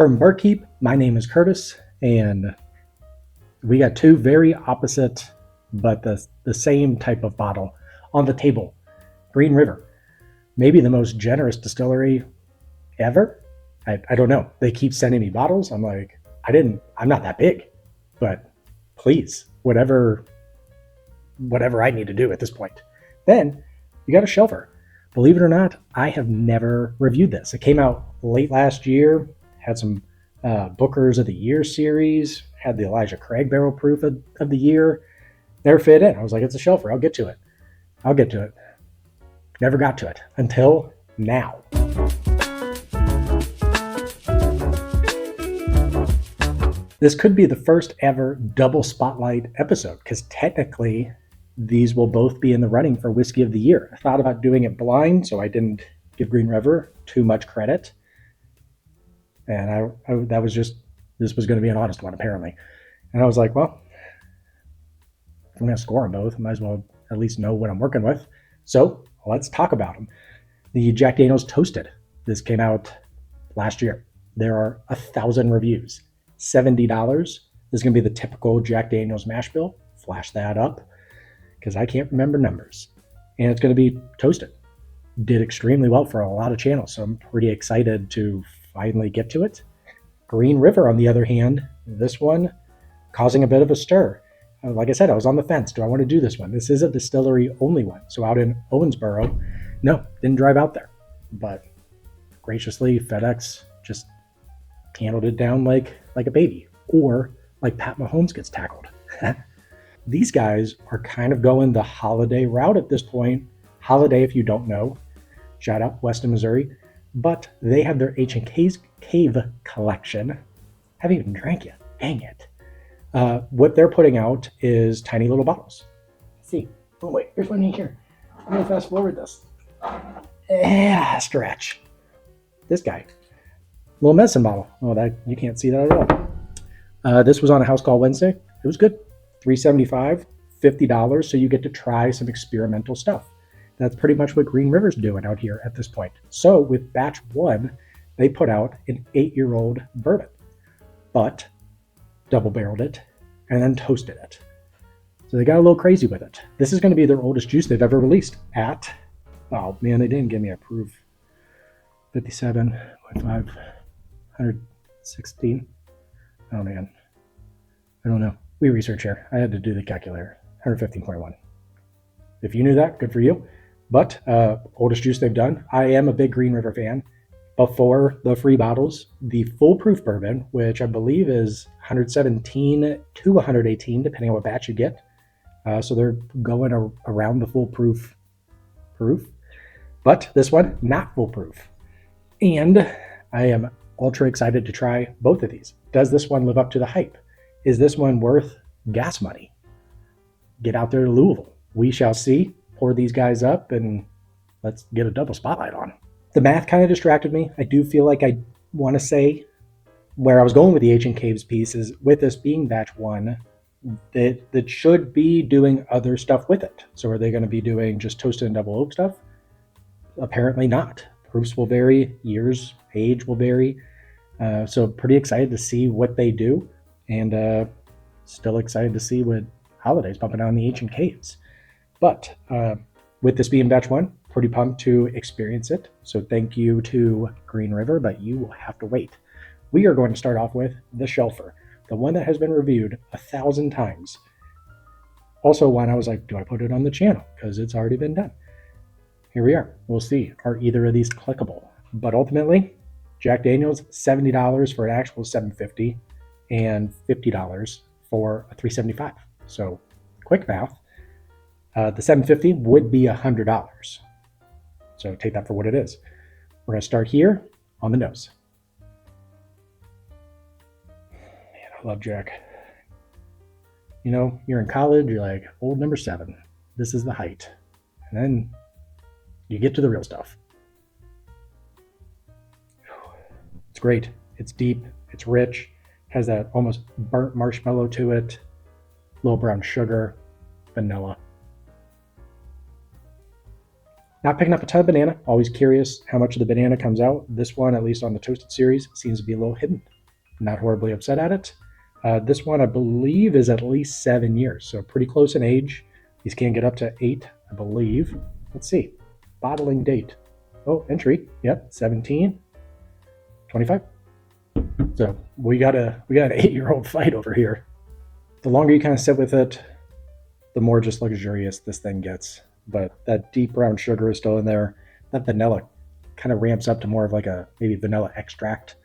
From Barkeep, my name is Curtis, and we got two very opposite but the same type of bottle on the table. Green River, maybe the most generous distillery ever. I don't know. They keep sending me bottles. I'm like, I'm not that big, but please, whatever I need to do at this point. Then you got a shelfer. Believe it or not, I have never reviewed this. It came out late last year, had some Booker's of the Year series, had the Elijah Craig Barrel Proof of the Year. Never fit in. I was like, it's a shelfer. I'll get to it. Never got to it until now. This could be the first ever double spotlight episode because technically these will both be in the running for Whiskey of the Year. I thought about doing it blind so I didn't give Green River too much credit. And this was going to be an honest one, apparently. And I was like, well, if I'm going to score them both, I might as well at least know what I'm working with. So let's talk about them. The Jack Daniel's Toasted. This came out last year. There are 1,000 reviews. $70. This is going to be the typical Jack Daniel's mash bill. Flash that up because I can't remember numbers. And it's going to be toasted. Did extremely well for a lot of channels, so I'm pretty excited to finally get to it. Green River, on the other hand, this one causing a bit of a stir. Like I said, I was on the fence. Do I want to do this one? This is a distillery only one. So out in Owensboro, no, didn't drive out there. But graciously, FedEx just handled it down like a baby, or like Pat Mahomes gets tackled. These guys are kind of going the holiday route at this point. Holiday, if you don't know, shout out Weston, Missouri. But they have their H&K's Cave collection. Haven't even drank yet. Dang it. What they're putting out is tiny little bottles. Let's see. Oh, wait. Here's one in here. I'm going to fast forward this. Yeah, stretch. This guy. Little medicine bottle. Oh, that you can't see that at all. This was on a house call Wednesday. It was good. $3.75, $50. So you get to try some experimental stuff. That's pretty much what Green River's doing out here at this point. So with batch 1, they put out an 8-year-old bourbon, but double-barreled it and then toasted it. So they got a little crazy with it. This is going to be their oldest juice they've ever released at, oh man, they didn't give me a proof. 57.5, 116. Oh man, I don't know. We research here. I had to do the calculator. 115.1. If you knew that, good for you. But oldest juice they've done. I am a big Green River fan. Before the free bottles, the foolproof bourbon, which I believe is 117 to 118, depending on what batch you get. So they're going around the foolproof proof. But this one, not foolproof. And I am ultra excited to try both of these. Does this one live up to the hype? Is this one worth gas money? Get out there to Louisville. We shall see. Pour these guys up and let's get a double spotlight on. The math kind of distracted me. I do feel like I want to say where I was going with the Ancient Caves piece is with this being batch 1, that should be doing other stuff with it. So are they going to be doing just toasted and double oak stuff? Apparently not. Proofs will vary, years, age will vary. So pretty excited to see what they do, and still excited to see what holidays bumping out in the Ancient Caves. But with this being batch 1, pretty pumped to experience it. So thank you to Green River, but you will have to wait. We are going to start off with the Shelfer, the one that has been reviewed 1,000 times. Also one I was like, do I put it on the channel? Because it's already been done. Here we are. We'll see. Are either of these clickable? But ultimately, Jack Daniel's, $70 for an actual $7.50 and $50 for a $3.75. So quick math. The $7.50 would be $100. So take that for what it is. We're going to start here on the nose. Man, I love Jack. You know, you're in college, you're like, old number 7. This is the height. And then you get to the real stuff. It's great. It's deep. It's rich. Has that almost burnt marshmallow to it. Little brown sugar. Vanilla. Not picking up a ton of banana. Always curious how much of the banana comes out. This one, at least on the toasted series, seems to be a little hidden. Not horribly upset at it. This one, I believe, is at least 7 years, so pretty close in age. These can get up to 8, I believe. Let's see. Bottling date. Oh, entry. Yep, 17, 25. So we got an 8-year-old fight over here. The longer you kind of sit with it, the more just luxurious this thing gets. But that deep brown sugar is still in there. That vanilla kind of ramps up to more of like a maybe vanilla extract.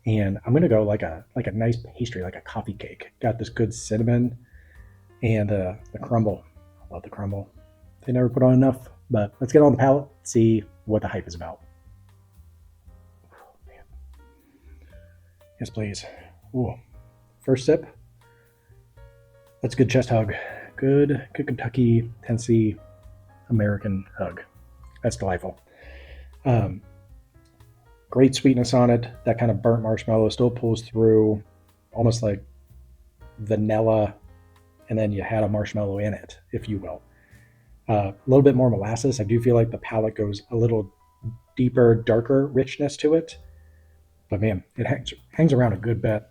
And I'm gonna go like a nice pastry, like a coffee cake. Got this good cinnamon and the crumble. I love the crumble. They never put on enough, but let's get on the palate, see what the hype is about. Oh, man. Yes, please. Ooh. First sip. That's a good chest hug. Good Kentucky, Tennessee, American hug. That's delightful. Great sweetness on it. That kind of burnt marshmallow still pulls through, almost like vanilla, and then you had a marshmallow in it, if you will. A little bit more molasses. I do feel like the palate goes a little deeper, darker richness to it. But man, it hangs around a good bit.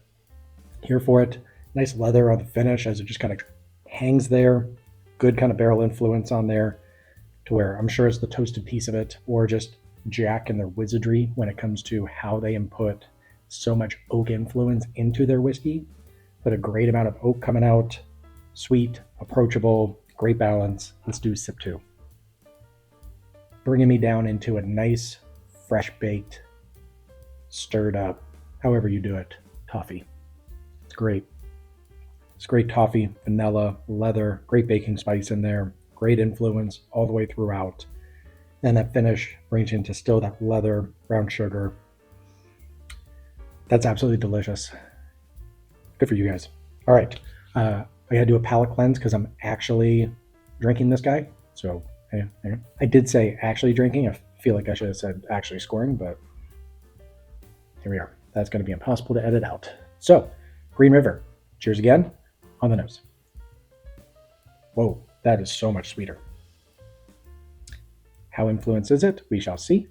Here for it. Nice leather on the finish as it just kind of hangs there. Good kind of barrel influence on there to where I'm sure it's the toasted piece of it, or just Jack and their wizardry when it comes to how they input so much oak influence into their whiskey. But a great amount of oak coming out, sweet, approachable, great balance. Let's do sip 2. Bringing me down into a nice, fresh baked, stirred up, however you do it, toffee. It's great. It's great toffee, vanilla, leather, great baking spice in there, great influence all the way throughout. And that finish brings into still that leather, brown sugar. That's absolutely delicious. Good for you guys. All right. I got to do a palate cleanse because I'm actually drinking this guy. So I did say actually drinking. I feel like I should have said actually scoring, but here we are. That's going to be impossible to edit out. So, Green River. Cheers again on the nose. Whoa, that is so much sweeter. How influenced is it? We shall see.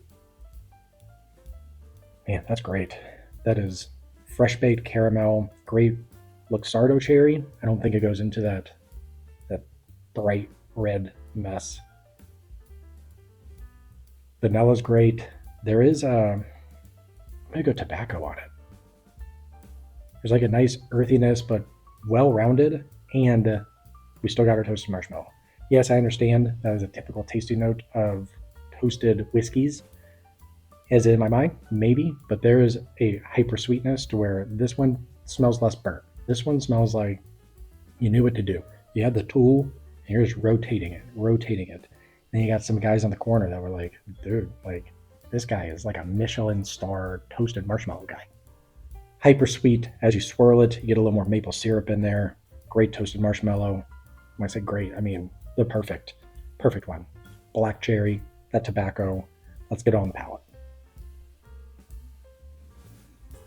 Man, that's great. That is fresh baked caramel, great Luxardo cherry. I don't think it goes into that bright red mess. Vanilla's great. There is I'm gonna go tobacco on it. There's like a nice earthiness, but well-rounded, and we still got our toasted marshmallow. Yes, I understand that is a typical tasting note of toasted whiskeys. Is it in my mind? Maybe, but there is a hyper sweetness to where this one smells less burnt. This one smells like you knew what to do. You had the tool, and you're just rotating it. And you got some guys on the corner that were like, dude, like this guy is like a Michelin star toasted marshmallow guy. Hyper sweet. As you swirl it, you get a little more maple syrup in there. Great toasted marshmallow. When I say great, I mean the perfect one. Black cherry, that tobacco. Let's get on the palate.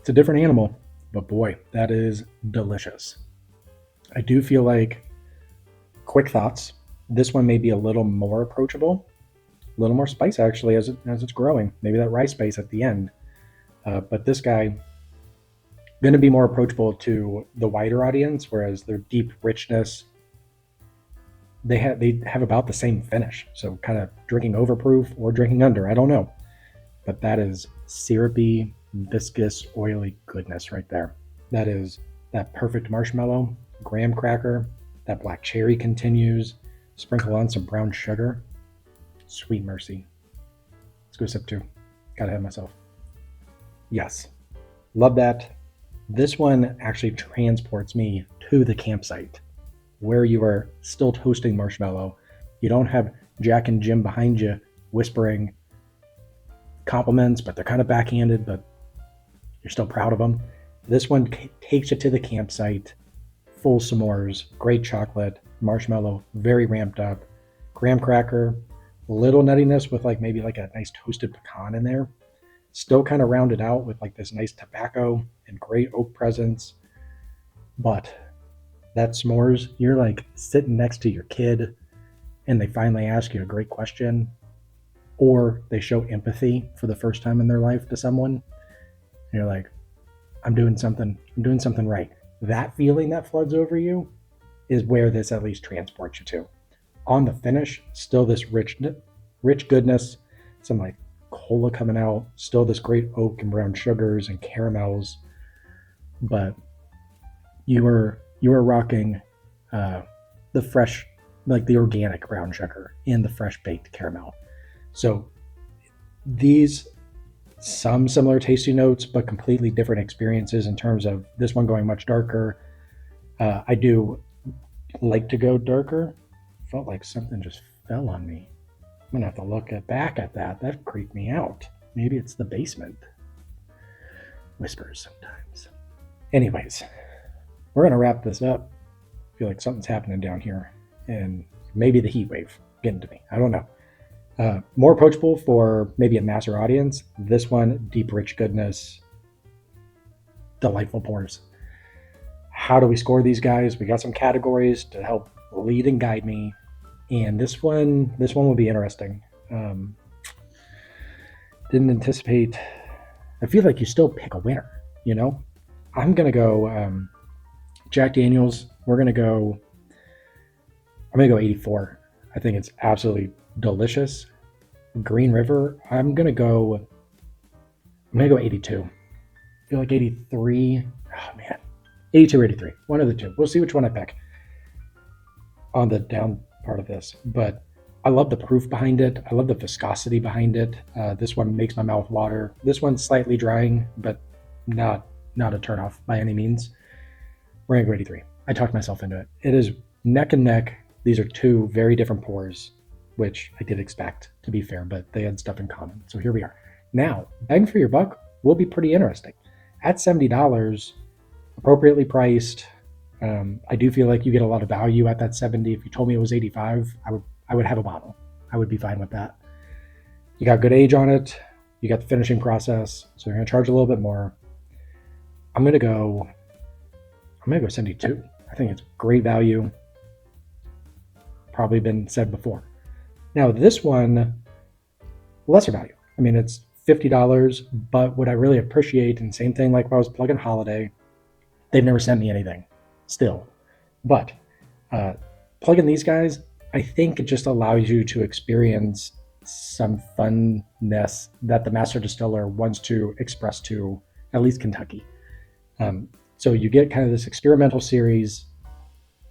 It's a different animal, but boy, that is delicious. I do feel like, quick thoughts, this one may be a little more approachable, a little more spice actually as it's growing. Maybe that rye spice at the end. But this guy, going to be more approachable to the wider audience, whereas their deep richness, they have about the same finish. So kind of drinking overproof or drinking under, I don't know. But that is syrupy, viscous, oily goodness right there. That is that perfect marshmallow, graham cracker, that black cherry continues, sprinkle on some brown sugar. Sweet mercy. Let's go sip 2. Gotta have myself. Yes, love that. This one actually transports me to the campsite where you are still toasting marshmallow. You don't have Jack and Jim behind you whispering compliments, but they're kind of backhanded, but you're still proud of them. This one takes you to the campsite, full s'mores, great chocolate, marshmallow, very ramped up, graham cracker, little nuttiness with like maybe like a nice toasted pecan in there. Still kind of rounded out with like this nice tobacco and great oak presence. But that s'mores, you're like sitting next to your kid and they finally ask you a great question. or they show empathy for the first time in their life to someone. And you're like, I'm doing something right. That feeling that floods over you is where this at least transports you to. On the finish, still this rich goodness, some like cola coming out, still this great oak and brown sugars and caramels, but you are rocking the fresh, like the organic brown sugar and the fresh baked caramel. So these, some similar tasting notes, but completely different experiences in terms of this one going much darker. I do like to go darker. Felt like something just fell on me. I'm gonna have to look back at that. That creeped me out. Maybe it's the basement. Whispers sometimes. Anyways, we're gonna wrap this up. I feel like something's happening down here, and maybe the heat wave getting to me. I don't know. More approachable for maybe a master audience. This one, deep, rich goodness, delightful pours. How do we score these guys? We got some categories to help lead and guide me, and this one will be interesting. Didn't anticipate. I feel like you still pick a winner, you know. I'm gonna go Jack Daniels. I'm gonna go 84. I think it's absolutely delicious. Green River, I'm gonna go 82. I feel like 83. Oh man, 82 or 83, one of the two. We'll see which one I pick on the down part of this, but I love the proof behind it. I love the viscosity behind it. This one makes my mouth water. This one's slightly drying, but not a turnoff by any means. We're gonna go 83. I talked myself into it. It is neck and neck. These are two very different pours, which I did expect, to be fair, but they had stuff in common. So here we are. Now, bang for your buck will be pretty interesting. At $70, appropriately priced, I do feel like you get a lot of value at that 70. If you told me it was 85, I would have a bottle. I would be fine with that. You got good age on it. You got the finishing process, so you're gonna charge a little bit more. I'm gonna go 72. I think it's great value. Probably been said before. Now this one, lesser value. I mean, it's $50, but what I really appreciate, and same thing like when I was plugging Holiday, they've never sent me anything still. But plugging these guys, I think it just allows you to experience some funness that the master distiller wants to express to at least Kentucky. So you get kind of this experimental series,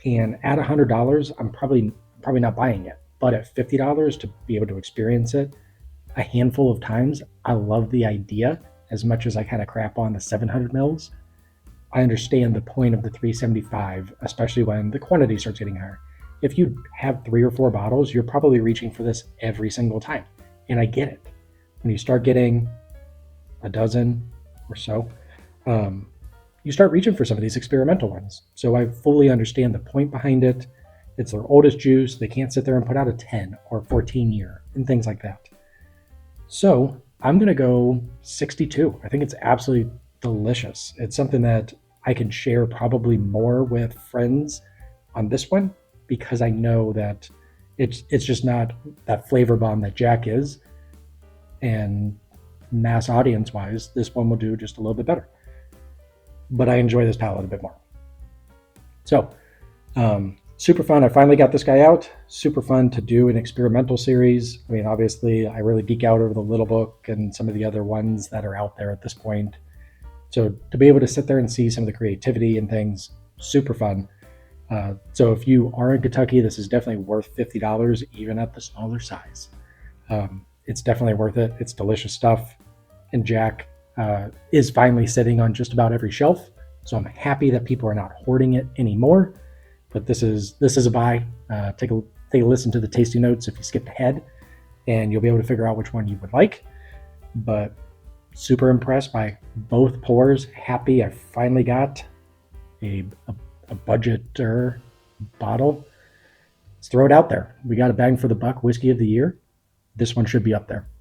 and at $100, I'm probably not buying it. But at $50 to be able to experience it a handful of times, I love the idea as much as I kind of crap on the 700 mils. I understand the point of the 375, especially when the quantity starts getting higher. If you have 3 or 4 bottles, you're probably reaching for this every single time. And I get it. When you start getting a dozen or so, you start reaching for some of these experimental ones. So I fully understand the point behind it. It's their oldest juice. They can't sit there and put out a 10 or 14 year and things like that. So I'm going to go 62. I think it's absolutely delicious. It's something that I can share probably more with friends on this one, because I know that it's just not that flavor bomb that Jack is. And mass audience wise, this one will do just a little bit better. But I enjoy this palette a bit more. So, super fun. I finally got this guy out. Super fun to do an experimental series. I mean, obviously, I really geek out over the Little Book and some of the other ones that are out there at this point. So to be able to sit there and see some of the creativity and things, super fun. So if you are in Kentucky, this is definitely worth $50, even at the smaller size. It's definitely worth it. It's delicious stuff. And Jack is finally sitting on just about every shelf. So I'm happy that people are not hoarding it anymore. But this is a buy. Take a listen to the tasting notes if you skipped ahead, and you'll be able to figure out which one you would like. But super impressed by both pours. Happy I finally got a budgeter bottle. Let's throw it out there. We got a bang for the buck whiskey of the year. This one should be up there.